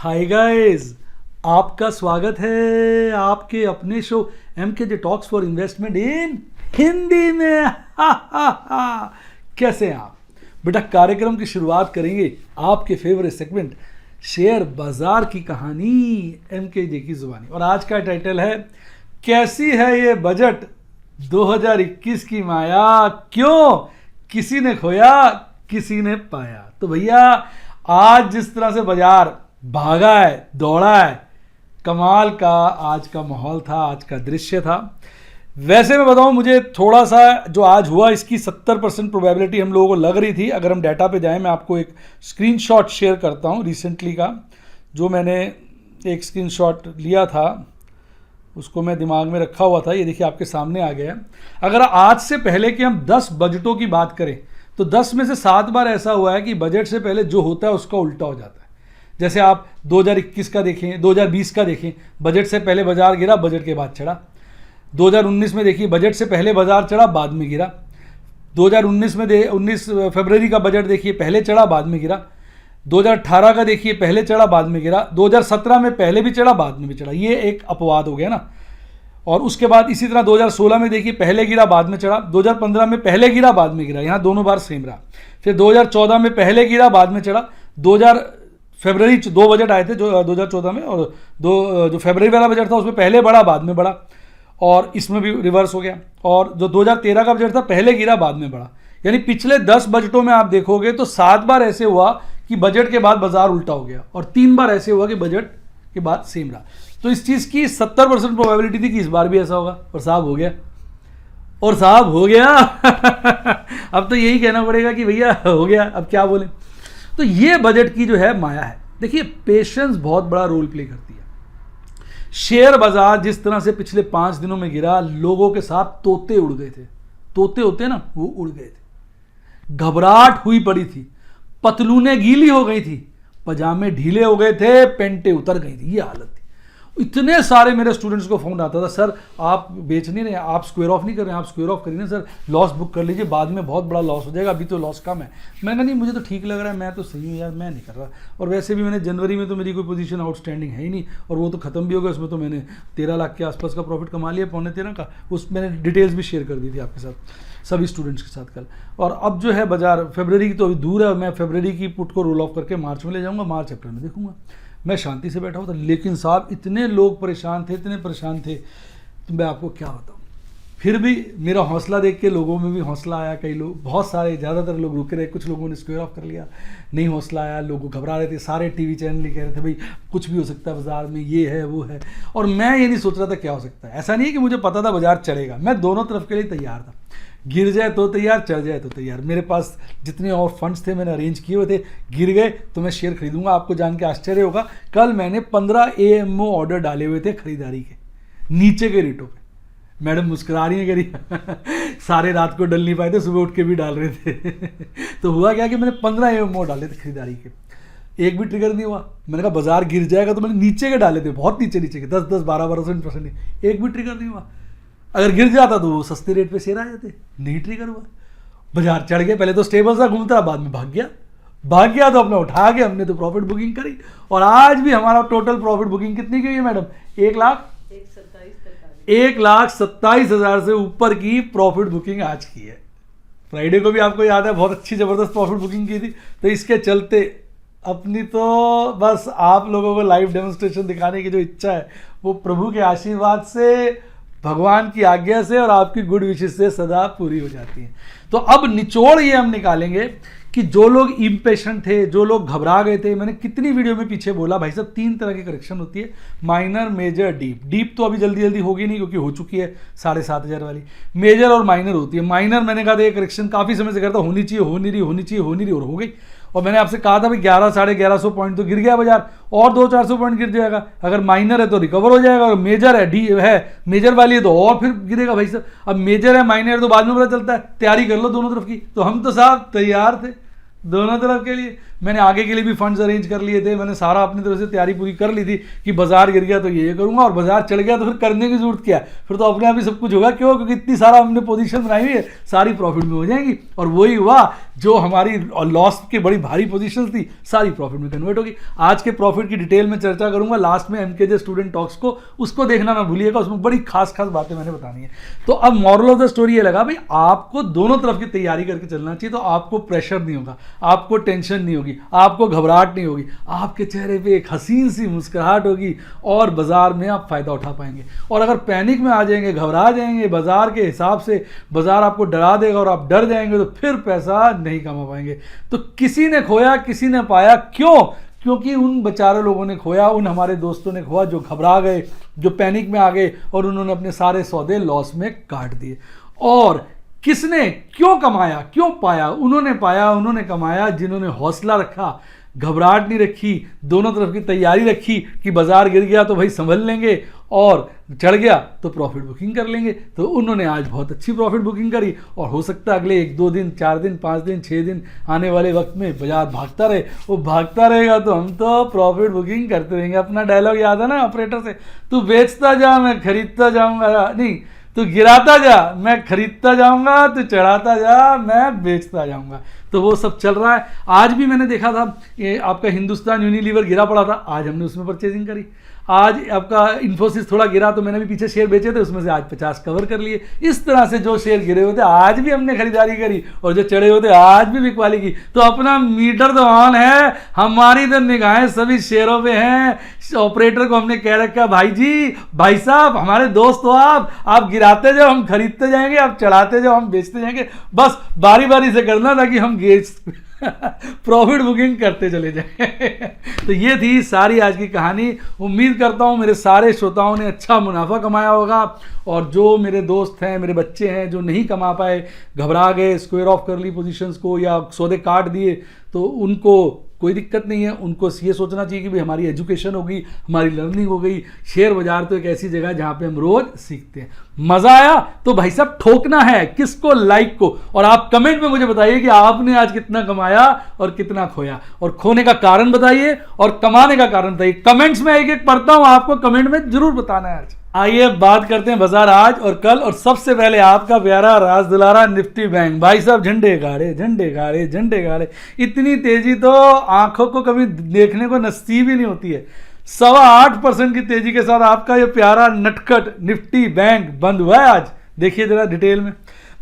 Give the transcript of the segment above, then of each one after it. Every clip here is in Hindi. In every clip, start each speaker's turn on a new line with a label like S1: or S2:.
S1: हाय गाइस, आपका स्वागत है आपके अपने show MKJ talks for investment इन हिंदी में। हा। कैसे हैं आप बेटा? कार्यक्रम की शुरुआत करेंगे आपके फेवरेट सेगमेंट शेयर बाजार की कहानी MKJ की जुबानी। और आज का टाइटल है कैसी है ये बजट 2021 की माया, क्यों किसी ने खोया किसी ने पाया। तो भैया आज जिस तरह से बाजार भागा है, दौड़ा है, कमाल का आज का माहौल था, आज का दृश्य था। वैसे मैं बताऊं, मुझे थोड़ा सा जो आज हुआ इसकी 70% प्रोबेबिलिटी हम लोगों को लग रही थी। अगर हम डाटा पे जाएं, मैं आपको एक स्क्रीनशॉट शेयर करता हूं रिसेंटली का, जो मैंने एक स्क्रीनशॉट लिया था, उसको मैं दिमाग में रखा हुआ था। ये देखिए आपके सामने आ गया है। अगर आज से पहले कि हम 10 बजटों की बात करें तो 10 में से 7 बार ऐसा हुआ है कि बजट से पहले जो होता है उसका उल्टा हो जाता है। जैसे आप 2021 का देखें, 2020 का देखें, बजट से पहले बाजार गिरा, बजट के बाद चढ़ा। 2019 में देखिए, बजट से पहले बाजार चढ़ा, बाद में गिरा। 2019 में 19 फरवरी का बजट देखिए, पहले चढ़ा बाद में गिरा। 2018 का देखिए, पहले चढ़ा बाद में गिरा। 2017 में पहले भी चढ़ा बाद में भी चढ़ा। ये एक अपवाद हो गया ना। और उसके बाद इसी तरह 2016 में देखिए, पहले गिरा बाद में चढ़ा। 2015 में पहले गिरा बाद में गिरा, यहाँ दोनों बार सेम रहा। फिर 2014 में पहले गिरा बाद में चढ़ा। 2000 फरवरी 2 बजट आए थे जो 2014 में, और जो फरवरी वाला बजट था उसमें पहले बढ़ा बाद में बढ़ा, और इसमें भी रिवर्स हो गया। और जो 2013 का बजट था पहले गिरा बाद में बढ़ा। यानी पिछले 10 बजटों में आप देखोगे तो 7 बार ऐसे हुआ कि बजट के बाद बाजार उल्टा हो गया, और 3 बार ऐसे हुआ कि बजट के बाद सेम रहा। तो इस चीज़ की 70% प्रोबेबिलिटी थी कि इस बार भी ऐसा होगा, और साहब हो गया। और साहब हो गया। अब तो यही कहना पड़ेगा कि भैया हो गया, अब क्या बोले। तो ये बजट की जो है माया है। देखिए, पेशेंस बहुत बड़ा रोल प्ले करती है। शेयर बाजार जिस तरह से पिछले 5 दिनों में गिरा, लोगों के साथ तोते उड़ गए थे। तोते होते ना, वो उड़ गए थे। घबराहट हुई पड़ी थी, पतलूनें गीली हो गई थी, पजामे ढीले हो गए थे, पेंटें उतर गई थी। ये हालत थी। इतने सारे मेरे स्टूडेंट्स को फोन आता था, सर आप बेच नहीं रहे, आप स्क्वायर ऑफ नहीं कर रहे हैं, आप स्क्वायर ऑफ करिए ना सर, लॉस बुक कर लीजिए, बाद में बहुत बड़ा लॉस हो जाएगा, अभी तो लॉस कम है। मैंने कहा नहीं, मुझे तो ठीक लग रहा है, मैं तो सही हूँ यार, मैं नहीं कर रहा। और वैसे भी मैंने जनवरी में तो मेरी कोई पोजीशन आउटस्टैंडिंग है ही नहीं, और वो तो खत्म भी हो गया। उसमें तो मैंने 13 लाख के आसपास का प्रॉफिट कमा लिया, 13.25 का। उस मैंने डिटेल्स भी शेयर कर दी थी आपके साथ, सभी स्टूडेंट्स के साथ कल। और अब जो है बाजार, फरवरी की तो अभी दूर है, मैं फरवरी की पुट को रोल ऑफ करके मार्च में ले जाऊँगा, मार्च अप्रैल में देखूंगा। मैं शांति से बैठा हुआ था, लेकिन साहब इतने लोग परेशान थे, इतने परेशान थे, तो मैं आपको क्या बताऊं। फिर भी मेरा हौसला देख के लोगों में भी हौसला आया। कई लोग, बहुत सारे, ज़्यादातर लोग रुके रहे, कुछ लोगों ने स्क्वायर ऑफ कर लिया, नहीं हौसला आया, लोग घबरा रहे थे। सारे टीवी चैनल ही कह रहे थे भाई कुछ भी हो सकता है बाजार में, ये है वो है। और मैं ये नहीं सोच रहा था क्या हो सकता है। ऐसा नहीं है कि मुझे पता था बाजार चढ़ेगा, मैं दोनों तरफ के लिए तैयार था। गिर जाए तो तैयार, चढ़ जाए तो तैयार। मेरे पास जितने और फंड्स थे मैंने अरेंज किए हुए थे। गिर गए तो मैं शेयर खरीदूंगा। आपको जान के आश्चर्य होगा, कल मैंने 15 AMO ऑर्डर डाले हुए थे खरीदारी के, नीचे के रेटों पे। मैडम मुस्कुरा रही है, करी सारे रात को डल नहीं पाए थे, सुबह उठ के भी डाल रहे थे। तो हुआ क्या कि मैंने 15 AMO डाले थे खरीदारी के, एक भी ट्रिगर नहीं हुआ। मैंने कहा बाजार गिर जाएगा, तो मैंने नीचे के डाले थे, बहुत नीचे के, 10-10, 12% एक भी ट्रिगर नहीं हुआ। अगर गिर जाता तो वो सस्ते रेट पे शेयर आ जाते, नहीं ट्रिगर हुआ। बाजार चढ़ गया, पहले तो स्टेबल सा घूमता, बाद में भाग गया तो अपना उठा के हमने तो प्रॉफिट बुकिंग करी। और आज भी हमारा टोटल प्रॉफिट बुकिंग कितनी की है मैडम? 1,27,000 से ऊपर की प्रॉफिट बुकिंग आज की है। फ्राइडे को भी आपको याद है, बहुत अच्छी ज़बरदस्त प्रॉफिट बुकिंग की थी। तो इसके चलते अपनी तो बस आप लोगों को लाइव डेमोन्स्ट्रेशन दिखाने की जो इच्छा है, वो प्रभु के आशीर्वाद से, भगवान की आज्ञा से और आपकी गुड विशेस से सदा पूरी हो जाती है। तो अब निचोड़ ये हम निकालेंगे कि जो लोग इम्पेशेंट थे, जो लोग घबरा गए थे। मैंने कितनी वीडियो में पीछे बोला भाई साहब, 3 तरह की करेक्शन होती है, माइनर, मेजर, डीप। डीप तो अभी जल्दी होगी नहीं क्योंकि हो चुकी है 7,500 वाली। मेजर और माइनर होती है। माइनर मैंने कहा था ये करेक्शन काफ़ी समय से करता, होनी चाहिए, हो नहीं रही, और हो गई। और मैंने आपसे कहा था भाई 1100-1150 पॉइंट तो गिर गया बाजार, और 200-400 पॉइंट गिर जाएगा। अगर माइनर है तो रिकवर हो जाएगा, और मेजर है मेजर वाली है तो और फिर गिरेगा भाई साहब। अब मेजर है, माइनर तो बाद में पता चलता है। तैयारी कर लो दोनों तरफ की। तो हम तो साहब तैयार थे दोनों तरफ के लिए। मैंने आगे के लिए भी फंड्स अरेंज कर लिए थे, मैंने सारा अपनी तरफ से तैयारी पूरी कर ली थी कि बाजार गिर गया तो ये करूंगा, और बाजार चढ़ गया तो फिर करने की जरूरत क्या है, फिर तो अपने आप ही सब कुछ होगा। क्यों? क्योंकि इतनी सारा हमने पोजीशन बनाई हुई है, सारी प्रॉफिट में हो जाएंगी। और वही हुआ, जो हमारी लॉस की बड़ी भारी पोजीशन थी सारी प्रॉफिट में कन्वर्ट होगी। आज के प्रॉफिट की डिटेल में चर्चा करूंगा लास्ट में एमकेजे स्टूडेंट टॉक्स को, उसको देखना ना भूलिएगा, उसमें बड़ी खास खास बातें मैंने बतानी है। तो अब मॉरल ऑफ द स्टोरी ये लगा भाई, आपको दोनों तरफ की तैयारी करके चलना चाहिए, तो आपको प्रेशर नहीं होगा, आपको टेंशन नहीं होगी, आपको घबराहट नहीं होगी, आपके चेहरे पे एक हसीन सी मुस्कुराहट होगी और बाजार में आप फायदा उठा पाएंगे। और अगर पैनिक में आ जाएंगे, घबरा जाएंगे, बाजार के हिसाब से बाजार आपको डरा देगा और आप डर जाएंगे, तो फिर पैसा नहीं कमा पाएंगे। तो किसी ने खोया किसी ने पाया। क्यों? क्योंकि उन बेचारे लोगों ने खोया, उन हमारे दोस्तों ने खोया जो घबरा गए, जो पैनिक में आ गए और उन्होंने अपने सारे सौदे लॉस में काट दिए। और किसने क्यों कमाया, क्यों पाया? उन्होंने पाया, उन्होंने कमाया जिन्होंने हौसला रखा, घबराहट नहीं रखी, दोनों तरफ की तैयारी रखी कि बाजार गिर गया तो भाई संभल लेंगे और चढ़ गया तो प्रॉफिट बुकिंग कर लेंगे। तो उन्होंने आज बहुत अच्छी प्रॉफिट बुकिंग करी, और हो सकता है अगले 1-2 दिन, 4 दिन, 5 दिन, 6 दिन आने वाले वक्त में बाजार भागता रहे। वो भागता रहेगा तो हम तो प्रॉफिट बुकिंग करते रहेंगे। अपना डायलॉग याद है ना ऑपरेटर से, तू बेचता जा मैं खरीदता जाऊंगा, नहीं तू गिराता जा मैं खरीदता जाऊंगा, तू चढ़ाता जा मैं बेचता जाऊंगा। तो वो सब चल रहा है। आज भी मैंने देखा था ये आपका हिंदुस्तान यूनिलीवर गिरा पड़ा था, आज हमने उसमें परचेजिंग करी। आज आपका इन्फोसिस थोड़ा गिरा तो मैंने भी पीछे शेयर बेचे थे, उसमें से आज 50 कवर कर लिए। इस तरह से जो शेयर गिरे हुए थे आज भी हमने खरीदारी करी, और जो चढ़े हुए थे आज भी बिकवाली की। तो अपना मीटर तो ऑन है, हमारी तो निगाहें सभी शेयरों पे हैं। ऑपरेटर को हमने कह रखा, भाई जी, भाई साहब, हमारे दोस्त हो आप गिराते जाओ हम खरीदते जाएंगे, आप चढ़ाते जाओ हम बेचते जाएंगे, बस बारी बारी से करना ताकि हम प्रॉफिट बुकिंग करते चले जाए। तो ये थी सारी आज की कहानी। उम्मीद करता हूँ मेरे सारे श्रोताओं ने अच्छा मुनाफा कमाया होगा, और जो मेरे दोस्त हैं, मेरे बच्चे हैं जो नहीं कमा पाए, घबरा गए, स्क्वायर ऑफ कर ली पोजीशंस को या सौदे काट दिए, तो उनको कोई दिक्कत नहीं है। उनको ये सोचना चाहिए कि भाई हमारी एजुकेशन होगी, हमारी लर्निंग हो गई। शेयर बाजार तो एक ऐसी जगह है जहाँ पे हम रोज सीखते हैं। मजा आया तो भाई साहब ठोकना है किसको? लाइक को। और आप कमेंट में मुझे बताइए कि आपने आज कितना कमाया और कितना खोया, और खोने का कारण बताइए और कमाने का कारण बताइए। कमेंट्स में एक एक पढ़ता हूं, आपको कमेंट में जरूर बताना है। आज आइए बात करते हैं बाजार आज और कल। और सबसे पहले आपका प्यारा राज दुलारा निफ्टी बैंक। भाई साहब झंडे गाड़े झंडे गाड़े झंडे गाड़े। इतनी तेजी तो आंखों को कभी देखने को नसीब ही नहीं होती है। 8.25% की तेजी के साथ आपका ये प्यारा नटखट निफ्टी बैंक बंद हुआ है आज। देखिए जरा डिटेल में।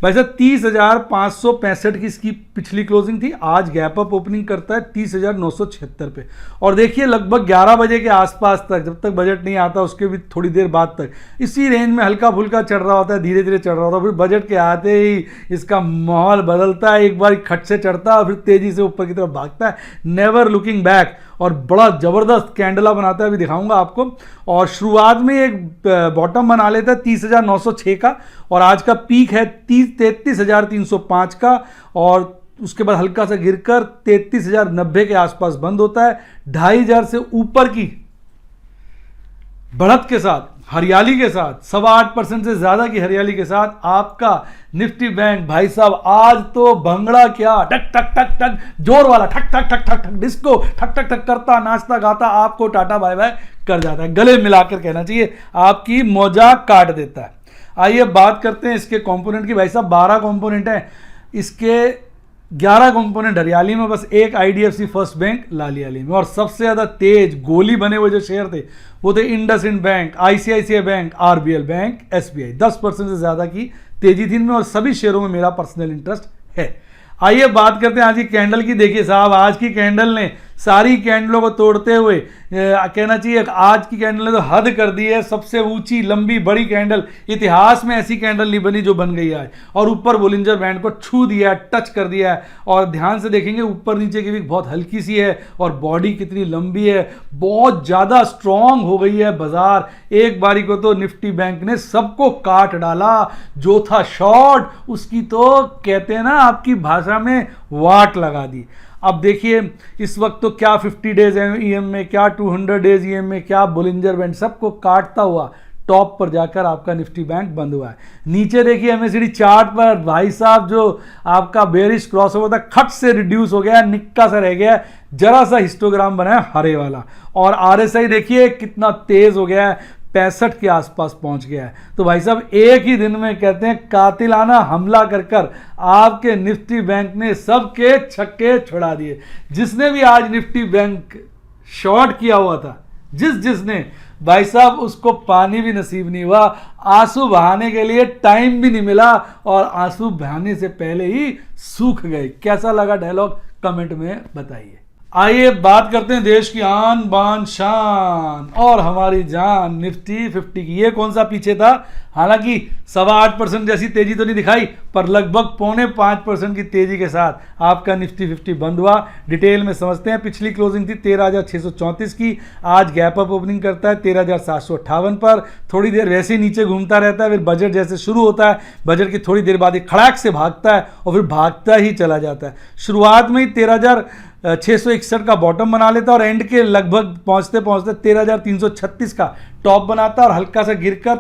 S1: भाई साहब 30,565 की इसकी पिछली क्लोजिंग थी, आज गैप अप ओपनिंग करता है 30,976 पे। और देखिए लगभग 11 बजे के आसपास तक, जब तक बजट नहीं आता उसके भी थोड़ी देर बाद तक इसी रेंज में हल्का फुल्का चढ़ रहा होता है, धीरे धीरे चढ़ रहा होता है। फिर बजट के आते ही इसका माहौल बदलता है, एक बार खट से चढ़ता है फिर तेजी से ऊपर की तरफ भागता है, नेवर लुकिंग बैक, और बड़ा ज़बरदस्त कैंडला बनाता है, अभी दिखाऊंगा आपको। और शुरुआत में एक बॉटम बना लेता है 30,906 का, और आज का पीक है 33,305 का, और उसके बाद हल्का सा गिरकर 33,090 के आसपास बंद होता है। 2,500 से ऊपर की बढ़त के साथ, हरियाली के साथ, 8.25% से ज्यादा की हरियाली के साथ आपका निफ्टी बैंक भाई साहब आज तो भंगड़ा क्या, टक टक टक टक जोर वाला, ठक ठक ठक ठक ठक डिस्को, ठक ठक ठक करता नाचता गाता आपको टाटा बाय बाय कर जाता है। गले मिलाकर कहना चाहिए, आपकी मौजा काट देता है। आइए बात करते हैं इसके कंपोनेंट की। भाई साहब 12 कंपोनेंट हैं इसके, 11 कंपोनेंट हरियाली में, बस एक आईडीएफसी फर्स्ट बैंक लालियाली में। और सबसे ज्यादा तेज गोली बने हुए जो शेयर थे वो थे IndusInd bank, ICICI bank, RBL bank, SBI. 10% से ज्यादा की तेजी थी इनमें, और सभी शेयरों में मेरा पर्सनल इंटरेस्ट है। आइए बात करते हैं आज की कैंडल की। देखिए साहब आज की कैंडल ने सारी कैंडलों को तोड़ते हुए कहना चाहिए आज की कैंडल ने तो हद कर दी है। सबसे ऊंची लंबी बड़ी कैंडल, इतिहास में ऐसी कैंडल नहीं बनी जो बन गई आज, और ऊपर बोलिंजर बैंड को छू दिया है, टच कर दिया है। और ध्यान से देखेंगे ऊपर नीचे की भी बहुत हल्की सी है, और बॉडी कितनी लंबी है, बहुत ज़्यादा स्ट्रॉन्ग हो गई है बाजार। एक बारी को तो निफ्टी बैंक ने सबको काट डाला, जो था शॉर्ट उसकी तो कहते हैं ना आपकी भाषा में वाट लगा दी। अब देखिए इस वक्त तो क्या 50 डेज ईएम में, क्या 200 डेज ईएम में, क्या बोलिंजर बैंड, सबको काटता हुआ टॉप पर जाकर आपका निफ्टी बैंक बंद हुआ है। नीचे देखिए एमएससीडी चार्ट पर भाई साहब जो आपका बेरिश क्रॉसओवर था खट से रिड्यूस हो गया, निक्का सा रह गया, जरा सा हिस्टोग्राम बना है हरे वाला। और आरएसआई देखिए कितना तेज हो गया है, 65 के आसपास पहुंच गया है। तो भाई साहब एक ही दिन में कहते हैं कातिलाना हमला कर कर आपके निफ्टी बैंक ने सबके छक्के छुड़ा दिए। जिसने भी आज निफ्टी बैंक शॉर्ट किया हुआ था, जिसने भाई साहब उसको पानी भी नसीब नहीं हुआ, आंसू बहाने के लिए टाइम भी नहीं मिला और आंसू बहाने से पहले ही सूख गए। कैसा लगा डायलॉग कमेंट में बताइए। आइए बात करते हैं देश की आन बान शान और हमारी जान निफ्टी 50 की। ये कौन सा पीछे था, हालांकि 8.25% जैसी तेजी तो नहीं दिखाई, पर लगभग 4.5% की तेजी के साथ आपका निफ्टी 50 बंद हुआ। डिटेल में समझते हैं। पिछली क्लोजिंग थी 13,634 की, आज गैप अप ओपनिंग करता है 13,758 पर। थोड़ी देर वैसे ही नीचे घूमता रहता है, फिर बजट जैसे शुरू होता है, बजट की थोड़ी देर बाद एक खड़ाक से भागता है और फिर भागता ही चला जाता है। शुरुआत में ही 13,661 का बॉटम बना लेता है और एंड के लगभग पहुंचते पहुंचते 13,336 का टॉप बनाता है और हल्का सा गिरकर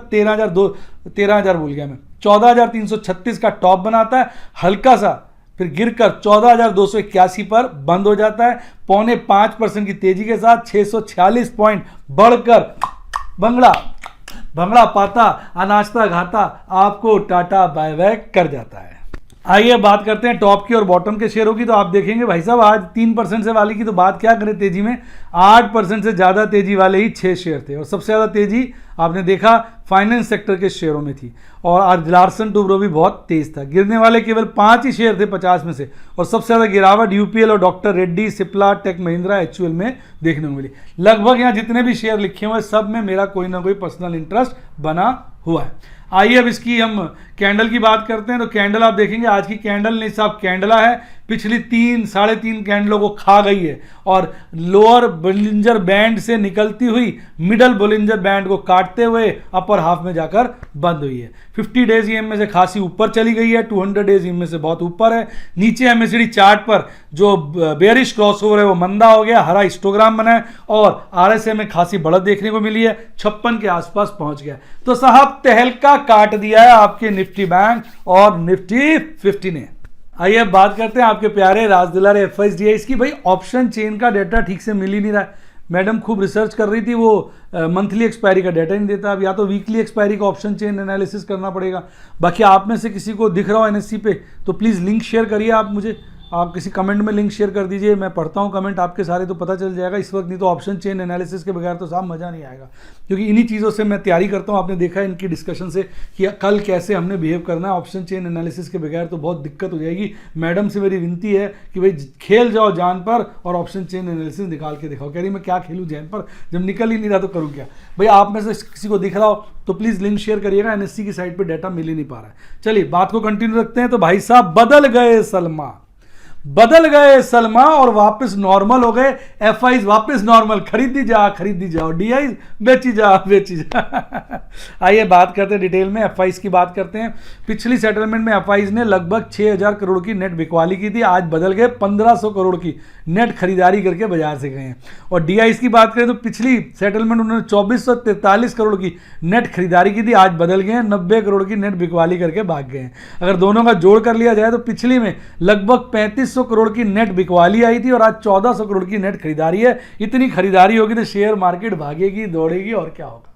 S1: 14,336 का टॉप बनाता है, हल्का सा फिर गिरकर 14,281 पर बंद हो जाता है। 4.5% की तेजी के साथ 646 पॉइंट बढ़कर भंगड़ा पाता अनाचता घाता आपको टाटा बाय बाय कर जाता है। आइए बात करते हैं टॉप की और बॉटम के शेयरों की। तो आप देखेंगे भाई साहब आज 3% से वाले की तो बात क्या करें, तेजी में 8% से ज़्यादा तेजी वाले ही 6 शेयर थे और सबसे ज़्यादा तेजी आपने देखा फाइनेंस सेक्टर के शेयरों में थी। और आज लार्सन टुब्रो भी बहुत तेज था। गिरने वाले केवल 5 ही शेयर थे 50 में से और सबसे ज़्यादा गिरावट यूपीएल और Doctor Reddy, Cipla, Tech Mahindra, HUL में देखने को मिली। लगभग यहाँ जितने भी शेयर लिखे हुए सब में मेरा कोई ना कोई पर्सनल इंटरेस्ट बना हुआ है। आइए अब इसकी हम कैंडल की बात करते हैं। तो कैंडल आप देखेंगे आज की कैंडल नहीं साहब कैंडला है, पिछली 3-3.5 कैंडलों को खा गई है और लोअर बोलिंजर बैंड से निकलती हुई मिडल बोलिंजर बैंड को काटते हुए अपर हाफ में जाकर बंद हुई है। 50 डेज ईएम में से खासी ऊपर चली गई है, 200 डेज ईएम में से बहुत ऊपर है। नीचे एमएससीडी चार्ट पर जो बेयरिश क्रॉसओवर है वो मंदा हो गया, हरा हिस्टोग्राम बना है और आरएसआई में खासी बढ़त देखने को मिली है, 56 के आसपास पहुंच गया। तो साहब तहलका काट दिया है आपके निफ्टी बैंक और निफ्टी 50 ने। आइए अब बात करते हैं आपके प्यारे राजदुलारे एफआईडीआईज की। भाई ऑप्शन चेन का डाटा ठीक से मिल ही नहीं रहा है। मैडम खूब रिसर्च कर रही थी, वो मंथली एक्सपायरी का डाटा नहीं देता। अब या तो वीकली एक्सपायरी का ऑप्शन चेन एनालिसिस करना पड़ेगा। बाकी आप में से किसी को दिख रहा हो एनएससी पे तो प्लीज़ लिंक शेयर करिए। आप मुझे आप किसी कमेंट में लिंक शेयर कर दीजिए, मैं पढ़ता हूँ कमेंट आपके सारे तो पता चल जाएगा इस वक्त। नहीं तो ऑप्शन चेन एनालिसिस के बगैर तो साहब मज़ा नहीं आएगा, क्योंकि इन्हीं चीज़ों से मैं तैयारी करता हूँ। आपने देखा है इनकी डिस्कशन से कि कल कैसे हमने बिहेव करना है। ऑप्शन चेन एनालिसिस के बगैर तो बहुत दिक्कत हो जाएगी। मैडम से मेरी विनती है कि भाई खेल जाओ जान पर और ऑप्शन चेन एनालिसिस निकाल के दिखाओ। कह रही मैं क्या खेलूँ जान पर, जब निकल ही नहीं रहा तो करूँ क्या। भाई आप में से किसी को दिख रहा हो तो प्लीज़ लिंक शेयर करिएगा, एनएससी की साइट पर डाटा मिल ही नहीं पा रहा है। चलिए बात को कंटिन्यू रखते हैं। तो भाई साहब बदल गए सलमा और वापस नॉर्मल हो गए। एफआईज वापस नॉर्मल, खरीदी जाओ, डीआईज बेची जा। आइए बात करते हैं डिटेल में एफआईज की बात करते हैं। पिछली सेटलमेंट में एफआईज ने लगभग 6,000 करोड़ की नेट बिकवाली की थी, आज बदल गए 1,500 करोड़ की नेट खरीदारी करके बाजार से गए हैं। और डीआईज की बात करें तो पिछली सेटलमेंट उन्होंने 2,443 करोड़ की नेट खरीदारी की थी, आज बदल गए 90 करोड़ की नेट बिकवाली करके भाग गए हैं। अगर दोनों का जोड़ कर लिया जाए तो पिछली में लगभग 3,500 करोड़ की नेट बिकवाली आई थी और आज 1,400 करोड़ की नेट खरीदारी है। इतनी खरीदारी होगी तो शेयर मार्केट भागेगी, दौड़ेगी और क्या होगा।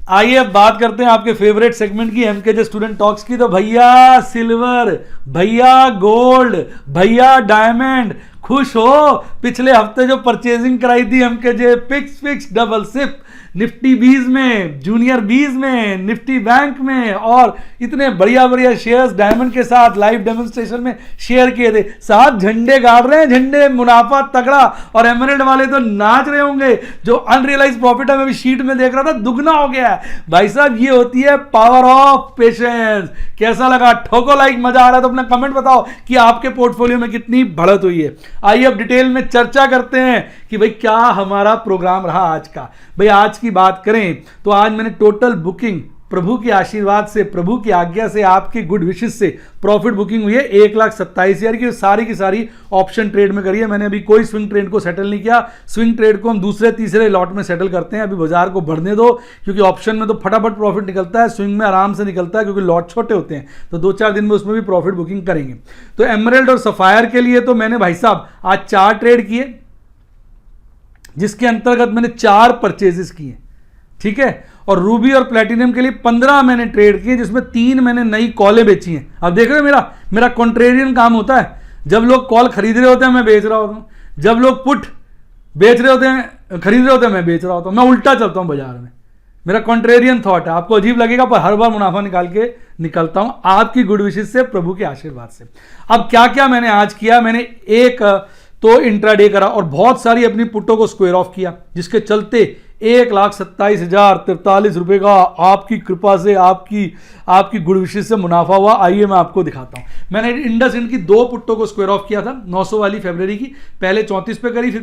S1: आइए अब बात करते हैं आपके फेवरेट सेगमेंट की, एमकेजे स्टूडेंट टॉक्स की। तो भैया सिल्वर, भैया गोल्ड, भैया डायमंड, खुश हो। पिछले हफ्ते जो परचेजिंग कराई थी एमकेजे फिक्स डबल सिप निफ्टी 20 में, जूनियर 20 में, निफ्टी बैंक में और इतने बढ़िया शेयर्स डायमंड के साथ लाइव डेमोन्स्ट्रेशन में शेयर किए थे। साहब झंडे गाड़ रहे हैं, झंडे, मुनाफा तगड़ा। और एमरेल्ड वाले तो नाच रहे होंगे। जो अनरियलाइज प्रॉफिट है मैं भी शीट में देख रहा था, दुगना हो गया है। भाई साहब ये होती है पावर ऑफ पेशेंस। कैसा लगा, ठोको लाइक, मजा आ रहा है तो अपना कमेंट बताओ कि आपके पोर्टफोलियो में कितनी बढ़त हुई है। आइए अब डिटेल में चर्चा करते हैं कि भाई क्या हमारा प्रोग्राम रहा आज का। भाई आज की बात करें तो आज मैंने टोटल बुकिंग प्रभु के आशीर्वाद से, प्रभु की आज्ञा से, आपकी गुड विशेस से प्रॉफिट बुकिंग हुई है 1,27,000 की सारी ऑप्शन ट्रेड में करी है मैंने। अभी कोई स्विंग ट्रेड को सेटल नहीं किया। स्विंग ट्रेड को हम दूसरे तीसरे लॉट में सेटल करते हैं। अभी बाजार को बढ़ने दो, क्योंकि ऑप्शन में तो फटाफट प्रॉफिट निकलता है, स्विंग में आराम से निकलता है क्योंकि लॉट छोटे होते हैं, तो 2-4 दिन में उसमें भी प्रॉफिट बुकिंग करेंगे। तो एमराल्ड और सफायर के लिए तो मैंने भाई साहब आज 4 ट्रेड किए, जिसके अंतर्गत मैंने 4 परचेजेस किए, ठीक है। और रूबी और प्लेटिनम के लिए 15 मैंने ट्रेड किए, जिसमें 3 मैंने नई कॉलें बेची हैं। अब देख रहे हो मेरा कॉन्ट्रेरियन काम होता है। जब लोग कॉल खरीद रहे होते हैं मैं बेच रहा होता हूं, जब लोग पुट बेच रहे होते हैं, खरीद रहे होते हैं, मैं बेच रहा होता हूं। मैं उल्टा चलता हूं बाजार में, मेरा कॉन्ट्रेरियन थॉट है। आपको अजीब लगेगा पर हर बार मुनाफा निकाल के निकलता हूं, आपकी गुड विशेस से, प्रभु के आशीर्वाद से। अब क्या क्या मैंने आज किया, मैंने एक तो इंट्राडे करा और बहुत सारी अपनी पुट्टों को स्क्वायर ऑफ किया, जिसके चलते 1,27,043 रुपए का आपकी कृपा से, आपकी गुड विशेस से मुनाफा हुआ। आइए मैं आपको दिखाता हूं। मैंने इंडस इंड की 2 पुट्टों को स्क्वायर ऑफ किया था, 900 वाली फरवरी की, पहले 34 पे करी, फिर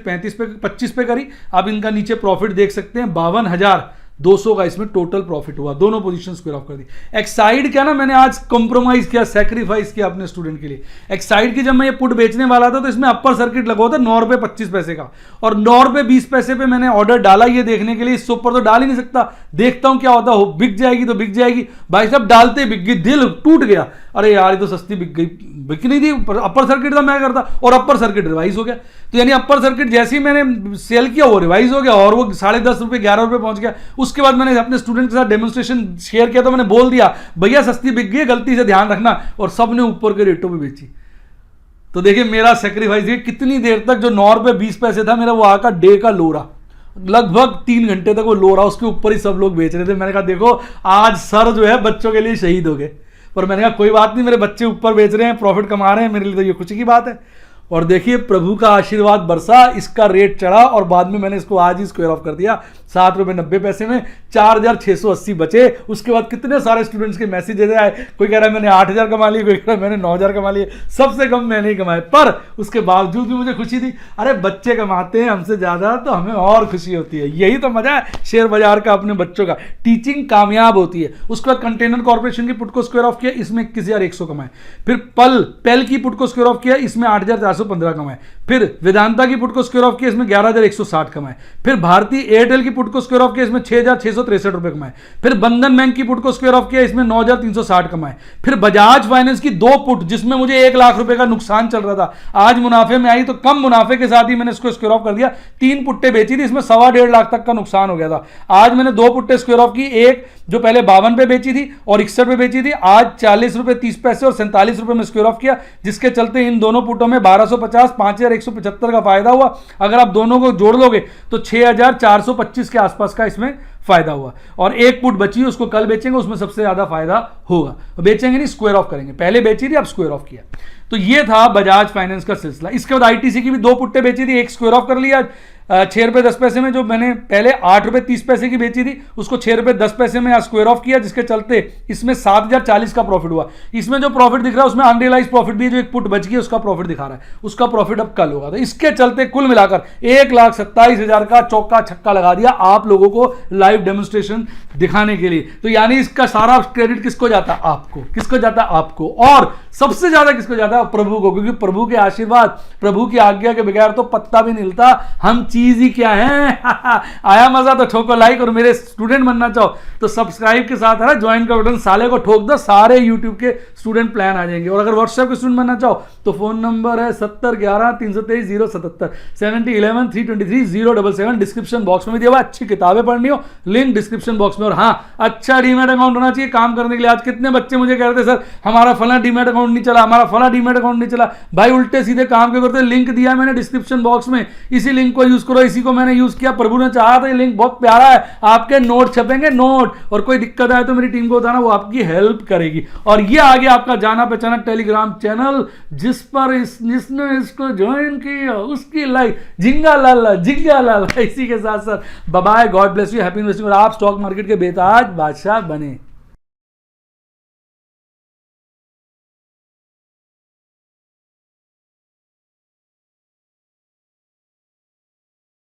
S1: 25 पे करी। आप इनका नीचे प्रॉफिट देख सकते हैं, 52,200 का इसमें टोटल प्रॉफिट हुआ। दोनों पोजीशन स्क्वायर ऑफ कर दी। एक्साइड क्या ना, मैंने आज कंप्रोमाइज किया, सैक्रिफाइस किया अपने स्टूडेंट के लिए। एक्साइड की जब मैं ये पुट बेचने वाला था तो इसमें अपर सर्किट लगा हुआ था 9 रुपए 25 पैसे का, और 9 रुपए 20 पैसे पे मैंने ऑर्डर डाला ये देखने के लिए। इससे ऊपर तो डाल ही नहीं सकता, देखता हूं क्या होता, बिक जाएगी तो बिक जाएगी। भाई साहब डालते बिक गई, दिल टूट गया, अरे यार ये तो सस्ती बिक गई, बिक नहीं थी, अपर सर्किट था मैं करता, और अपर सर्किट रिवाइज हो गया। तो यानी अपर सर्किट जैसे ही मैंने सेल किया वो रिवाइज हो गया और वो 10.5 रुपए 11 रुपए पहुंच गया। उसके बाद मैंने अपने स्टूडेंट के साथ डेमोन्स्ट्रेशन शेयर किया, तो मैंने बोल दिया भैया सस्ती बिक गई, गलती से ध्यान रखना, और सबने ऊपर के रेटों पे बेची। तो देखिए मेरा सेक्रीफाइस, कितनी देर तक जो 9 रुपए 20 पैसे था मेरा, वो आका डे का लो रहा, लगभग 3 घंटे तक वो लो रहा, उसके ऊपर ही सब लोग बेच रहे थे। मैंने कहा देखो आज सर जो है बच्चों के लिए शहीद हो गए, पर मैंने कहा कोई बात नहीं, मेरे बच्चे ऊपर बेच रहे हैं, प्रॉफिट कमा रहे हैं, मेरे लिए तो ये खुशी की बात है। और देखिए प्रभु का आशीर्वाद बरसा, इसका रेट चढ़ा और बाद में मैंने इसको आज ही स्क्वायर ऑफ कर दिया 7 रुपए 90 पैसे में, 4,680 बचे। उसके बाद कितने सारे स्टूडेंट्स के मैसेज आए, कोई कह रहा है मैंने 8,000 कमा लिए, कोई कह रहा है मैंने 9,000 कमा लिए। सबसे कम मैंने ही कमाए, पर उसके बावजूद भी मुझे खुशी थी। अरे बच्चे कमाते हैं हमसे ज़्यादा तो हमें और खुशी होती है। यही तो मजा है शेयर बाजार का, अपने बच्चों का। टीचिंग कामयाब होती है। उसके बाद कंटेनर कॉर्पोरेशन की पुट को स्क्वायर ऑफ किया, इसमें 21,100 कमाए। फिर पेल की पुट को स्क्वायर ऑफ किया, इसमें 8,415 कमाए। फिर वेदांता की पुट को स्क्वायर ऑफ किया, इसमें 11,160 कमाए। फिर भारतीय एयरटेल की पुट को स्क्वायर ऑफ किया, इसमें 6,663 रुपए कमाए। फिर बंधन बैंक की पुट को स्क्वायर ऑफ किया, इसमें 9,360 कमाए। फिर बजाज फाइनेंस की 2 पुट, जिसमें मुझे 1 लाख रुपए का नुकसान चल रहा था, आज मुनाफे में आई, तो कम मुनाफे के साथ ही मैंने इसको स्क्वायर ऑफ कर दिया। 3 पुट्टे बेची थी, इसमें 1.25 लाख तक का नुकसान हो गया था। आज मैंने 2 पुट्टे स्क्वायर ऑफ की, एक जो पहले 52 पे बेची थी और 61 पे बेची थी, आज 40 रुपए 30 पैसे और 47 रुपए में स्क्वायर ऑफ किया, जिसके चलते इन दोनों पुटों में 1,250 5,175 का फायदा हुआ। अगर आप दोनों को जोड़ लोगे तो 6,425 के आसपास का इसमें फायदा हुआ। और एक पुट बची है, उसको कल बेचेंगे, उसमें सबसे ज्यादा फायदा होगा। तो बेचेंगे नहीं, स्क्वायर ऑफ करेंगे। पहले बेची थी, अब स्क्वायर ऑफ किया। तो ये था बजाज फाइनेंस का सिलसिला। इसके बाद आईटीसी की भी 2 पुट्टे बेची थी, एक स्क्वायर ऑफ कर लिया 6 रुपए 10 पैसे में। जो मैंने पहले 8 रुपए 30 पैसे की बेची थी, उसको 6 रुपए 10 पैसे में स्क्वायर ऑफ किया, जिसके चलते इसमें 7,040 का प्रॉफिट हुआ। इसमें जो प्रॉफिट दिख रहा है उसमें अनरियलाइज प्रॉफिट भी है, जो एक पुट बच गई उसका प्रॉफिट दिखा रहा है, उसका प्रॉफिट अब कल होगा। तो इसके चलते कुल मिलाकर 1,27,000 का चौका छक्का लगा दिया आप लोगों को लाइव डेमोन्स्ट्रेशन दिखाने के लिए। तो यानी इसका सारा क्रेडिट किसको जाता है? आपको। किसको जाता है? आपको। और सबसे ज्यादा किसको जाता है? प्रभु को, क्योंकि प्रभु के आशीर्वाद, प्रभु की आज्ञा के बगैर तो पत्ता भी नहीं हिलता। हम चीज ही क्या है। आया मजा तो ठोको लाइक, और मेरे स्टूडेंट बनना चाहो तो सब्सक्राइब के साथ है ना ज्वाइन का बटन साले को ठोक दो, सारे यूट्यूब के स्टूडेंट प्लान आ जाएंगे। और अगर व्हाट्सएप के स्टूडेंट बनना चाहो तो फोन नंबर है 7011-323-077 7011-323-077। डिस्क्रिप्शन बॉक्स में भी दिया हुआ। अच्छी किताबें पढ़नी हो, लिंक डिस्क्रिप्शन बॉक्स में। और हाँ, अच्छा डीमैट अकाउंट होना चाहिए काम करने के लिए। आज कितने बच्चे मुझे कह रहे थे सर हमारा फला डीमैट अकाउंट नहीं चला, हमारा फला डीमैट अकाउंट नहीं चला। भाई उल्टे सीधे काम के करते, लिंक दिया मैंने डिस्क्रिप्शन बॉक्स में, इसी लिंक को यूज करो। इसी को मैंने यूज किया, प्रभु ने चाहा था। ये लिंक बहुत प्यारा है, आपके नोट छपेंगे, नोट। और कोई दिक्कत आए तो मेरी टीम को बताना, वो आपकी हेल्प करेगी। और ये आगे आपका जाना पहचाना टेलीग्राम चैनल, जिस पर जिसने इसको ज्वाइन किया उसकी लाइक जिंगा लाला जिंगा लाला। इसी के साथ साथ bye bye, God bless you, happy investing. और आप स्टॉक मार्केट के बेताज बादशाह बने।